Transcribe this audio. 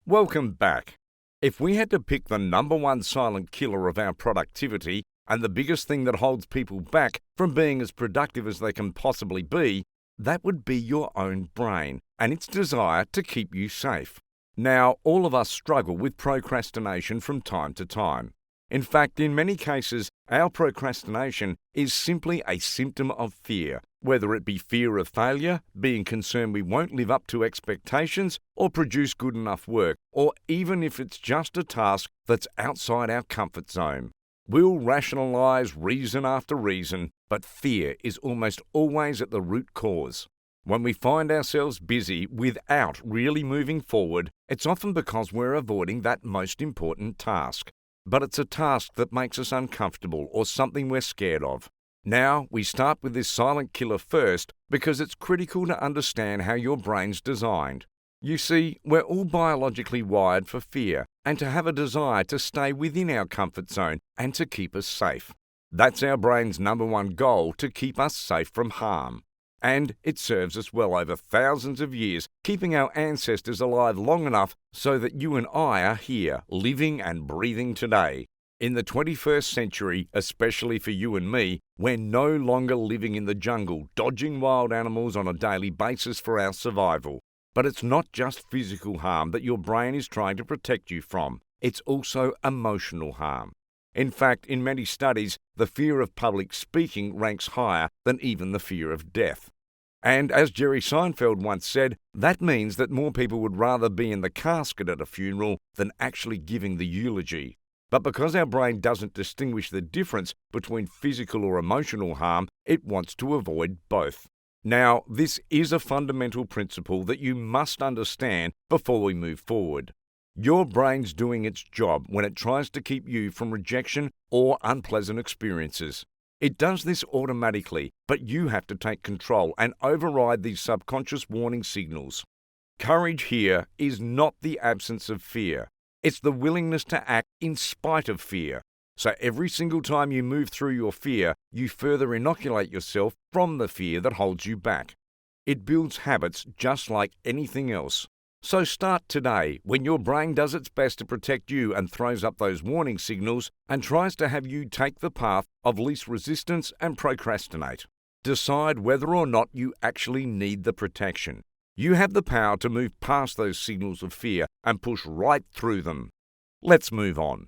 Welcome back. If we had to pick the number one silent killer of our productivity and the biggest thing that holds people back from being as productive as they can possibly be, that would be your own brain and its desire to keep you safe. Now, all of us struggle with procrastination from time to time. In fact, in many cases, our procrastination is simply a symptom of fear, whether it be fear of failure, being concerned we won't live up to expectations or produce good enough work, or even if it's just a task that's outside our comfort zone. We'll rationalize reason after reason, but fear is almost always at the root cause. When we find ourselves busy without really moving forward, it's often because we're avoiding that most important task. But it's a task that makes us uncomfortable or something we're scared of. Now, we start with this silent killer first because it's critical to understand how your brain's designed. You see, we're all biologically wired for fear and to have a desire to stay within our comfort zone and to keep us safe. That's our brain's number one goal, to keep us safe from harm. And it serves us well over thousands of years, keeping our ancestors alive long enough so that you and I are here, living and breathing today. In the 21st century, especially for you and me, we're no longer living in the jungle, dodging wild animals on a daily basis for our survival. But it's not just physical harm that your brain is trying to protect you from. It's also emotional harm. In fact, in many studies, the fear of public speaking ranks higher than even the fear of death. And as Jerry Seinfeld once said, that means that more people would rather be in the casket at a funeral than actually giving the eulogy. But because our brain doesn't distinguish the difference between physical or emotional harm, it wants to avoid both. Now, this is a fundamental principle that you must understand before we move forward. Your brain's doing its job when it tries to keep you from rejection or unpleasant experiences. It does this automatically, but you have to take control and override these subconscious warning signals. Courage here is not the absence of fear. It's the willingness to act in spite of fear. So every single time you move through your fear, you further inoculate yourself from the fear that holds you back. It builds habits just like anything else. So start today, when your brain does its best to protect you and throws up those warning signals and tries to have you take the path of least resistance and procrastinate. Decide whether or not you actually need the protection. You have the power to move past those signals of fear and push right through them. Let's move on.